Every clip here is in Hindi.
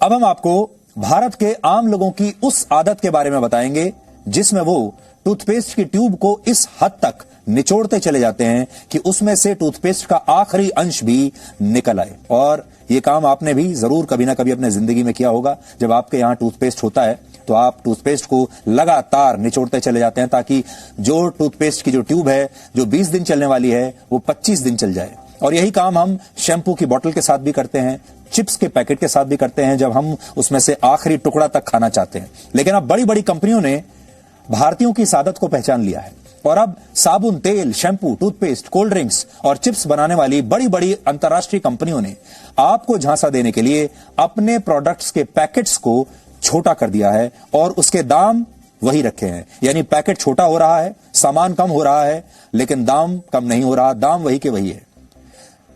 अब हम आपको भारत के आम लोगों की उस आदत के बारे में बताएंगे जिसमें वो टूथपेस्ट की ट्यूब को इस हद तक निचोड़ते चले जाते हैं कि उसमें से टूथपेस्ट का आखिरी अंश भी निकल आए। और ये काम आपने भी जरूर कभी ना कभी अपने जिंदगी में किया होगा। जब आपके यहां टूथपेस्ट होता है तो आप टूथपेस्ट को लगातार निचोड़ते चले जाते हैं ताकि जो टूथपेस्ट की जो ट्यूब है जो 20 दिन चलने वाली है वो 25 दिन चल जाए। और यही काम हम शैंपू की बोतल के साथ भी करते हैं, चिप्स के पैकेट के साथ भी करते हैं जब हम उसमें से आखिरी टुकड़ा तक खाना चाहते हैं। लेकिन अब बड़ी बड़ी कंपनियों ने भारतीयों की इस आदत को पहचान लिया है और अब साबुन, तेल, शैंपू, टूथपेस्ट, कोल्ड ड्रिंक्स और चिप्स बनाने वाली बड़ी बड़ी अंतर्राष्ट्रीय कंपनियों ने आपको झांसा देने के लिए अपने प्रोडक्ट्स के पैकेट्स को छोटा कर दिया है और उसके दाम वही रखे हैं। यानी पैकेट छोटा हो रहा है, सामान कम हो रहा है, लेकिन दाम कम नहीं हो रहा, दाम वही के वही है,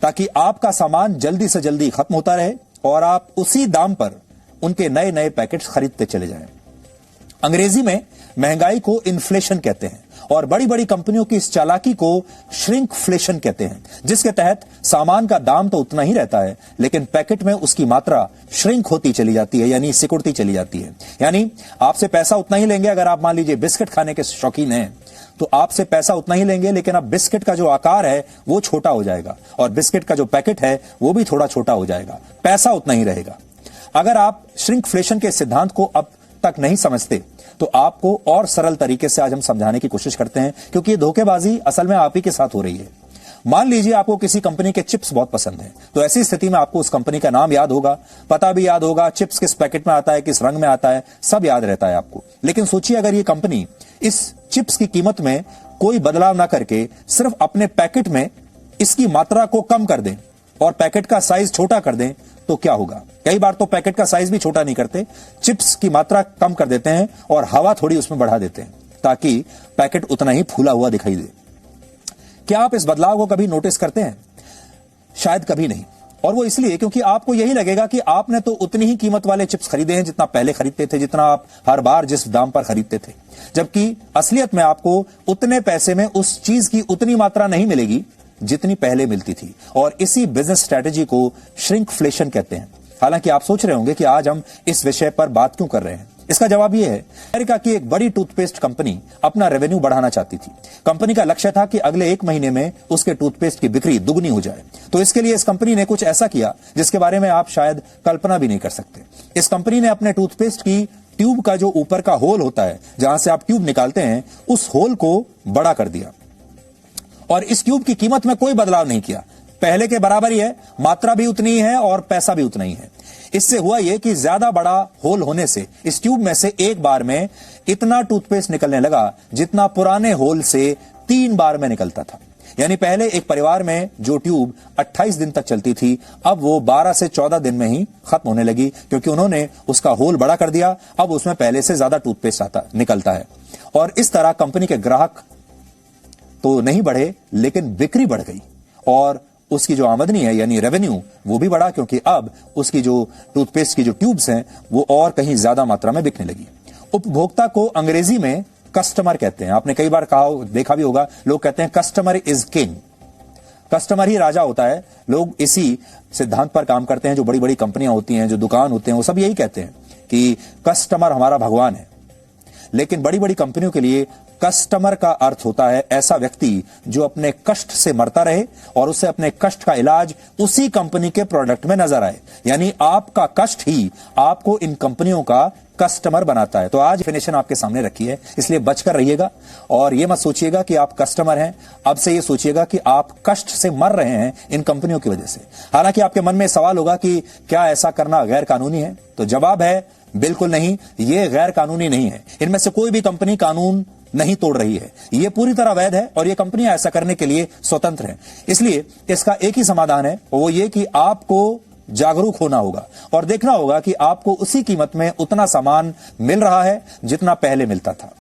ताकि आपका सामान जल्दी से जल्दी खत्म होता रहे और आप उसी दाम पर उनके नए नए पैकेट्स खरीदते चले जाएं। अंग्रेजी में महंगाई को इन्फ्लेशन कहते हैं और बड़ी बड़ी कंपनियों की इस चालाकी को श्रिंकफ्लेशन कहते हैं, जिसके तहत सामान का दाम तो उतना ही रहता है लेकिन पैकेट में उसकी मात्रा श्रिंक होती चली जाती है, यानी सिकुड़ती चली जाती है। यानी आपसे पैसा उतना ही लेंगे। अगर आप मान लीजिए बिस्किट खाने के शौकीन हैं तो आपसे पैसा उतना ही लेंगे, लेकिन अब बिस्किट का जो आकार है वो छोटा हो जाएगा और बिस्किट का जो पैकेट है वो भी थोड़ा छोटा हो जाएगा, पैसा उतना ही रहेगा। अगर आप श्रिंकफ्लेशन के सिद्धांत को अब तक नहीं समझते तो आपको और सरल तरीके से आज हम समझाने की कोशिश करते हैं, क्योंकि ये धोखेबाजी असल में आप ही के साथ हो रही है। मान लीजिए आपको किसी कंपनी के चिप्स बहुत पसंद है, तो ऐसी स्थिति में आपको उस कंपनी का नाम याद होगा, पता भी याद होगा, चिप्स किस पैकेट में आता है, किस रंग में आता है, सब याद रहता है आपको। लेकिन सोचिए अगर ये कंपनी इस चिप्स की कीमत में कोई बदलाव ना करके सिर्फ अपने पैकेट में इसकी मात्रा को कम कर दें और पैकेट का साइज छोटा कर दें तो क्या होगा। कई बार तो पैकेट का साइज भी छोटा नहीं करते, चिप्स की मात्रा कम कर देते हैं और हवा थोड़ी उसमें बढ़ा देते हैं ताकि पैकेट उतना ही फूला हुआ दिखाई दे। क्या आप इस बदलाव को कभी नोटिस करते हैं? शायद कभी नहीं, और वो इसलिए क्योंकि आपको यही लगेगा कि आपने तो उतनी ही कीमत वाले चिप्स खरीदे हैं जितना पहले खरीदते थे, जितना आप हर बार जिस दाम पर खरीदते थे, जबकि असलियत में आपको उतने पैसे में उस चीज की उतनी मात्रा नहीं मिलेगी जितनी पहले मिलती थी। और इसी बिजनेस स्ट्रेटेजी को श्रिंकफ्लेशन कहते हैं। हालांकि आप सोच रहे होंगे कि आज हम इस विषय पर बात क्यों कर रहे हैं। इसका जवाब यह है, अमेरिका की एक बड़ी टूथपेस्ट कंपनी अपना रेवेन्यू बढ़ाना चाहती थी। कंपनी का लक्ष्य था कि अगले 1 महीने में उसके टूथपेस्ट की बिक्री दुगनी हो जाए। तो इसके लिए इस कंपनी ने कुछ ऐसा किया जिसके बारे में आप शायद कल्पना भी नहीं कर सकते। इस कंपनी ने अपने टूथपेस्ट की ट्यूब का जो ऊपर का होल होता है जहां से आप ट्यूब निकालते हैं, उस होल को बड़ा कर दिया और इस ट्यूब की कीमत में कोई बदलाव नहीं किया, पहले के बराबर ही है, मात्रा भी उतनी ही है और पैसा भी उतना ही है। इससे हुआ यह कि ज्यादा बड़ा होल होने से इस ट्यूब में से एक बार में इतना टूथपेस्ट निकलने लगा जितना पुराने होल से 3 बार में निकलता था। यानी पहले एक परिवार में जो ट्यूब 28 दिन तक चलती थी, अब वो 12 से 14 दिन में ही खत्म होने लगी, क्योंकि उन्होंने उसका होल बड़ा कर दिया। अब उसमें पहले से ज्यादा टूथपेस्ट निकलता है और इस तरह कंपनी के ग्राहक तो नहीं बढ़े लेकिन बिक्री बढ़ गई और उसकी जो आमदनी है यानी रेवेन्यू वो भी बढ़ा, क्योंकि अब उसकी जो टूथपेस्ट की जो ट्यूब्स हैं वो और कहीं ज्यादा मात्रा में बिकने लगी। उपभोक्ता को अंग्रेजी में कस्टमर कहते हैं। आपने कई बार देखा भी होगा, लोग कहते हैं कस्टमर इज किंग, कस्टमर ही राजा होता है। लोग इसी सिद्धांत पर काम करते हैं। जो बड़ी बड़ी कंपनियां होती हैं, जो दुकान होते हैं, वो सब यही कहते हैं कि कस्टमर हमारा भगवान है। लेकिन बड़ी बड़ी कंपनियों के लिए कस्टमर का अर्थ होता है ऐसा व्यक्ति जो अपने कष्ट से मरता रहे और उसे अपने कष्ट का इलाज उसी कंपनी के प्रोडक्ट में नजर आए। यानी आपका कष्ट ही आपको इन कंपनियों का कस्टमर बनाता है। तो आज डेफिनेशन आपके सामने रखी है, इसलिए बचकर रहिएगा और यह मत सोचिएगा कि आप कस्टमर हैं। अब से यह सोचिएगा कि आप कष्ट से मर रहे हैं इन कंपनियों की वजह से। हालांकि आपके मन में सवाल होगा कि क्या ऐसा करना गैर कानूनी है? तो जवाब है बिल्कुल नहीं, यह गैर कानूनी नहीं है। इनमें से कोई भी कंपनी कानून नहीं तोड़ रही है, यह पूरी तरह वैध है और यह कंपनियां ऐसा करने के लिए स्वतंत्र हैं। इसलिए इसका एक ही समाधान है, वो ये कि आपको जागरूक होना होगा और देखना होगा कि आपको उसी कीमत में उतना सामान मिल रहा है जितना पहले मिलता था।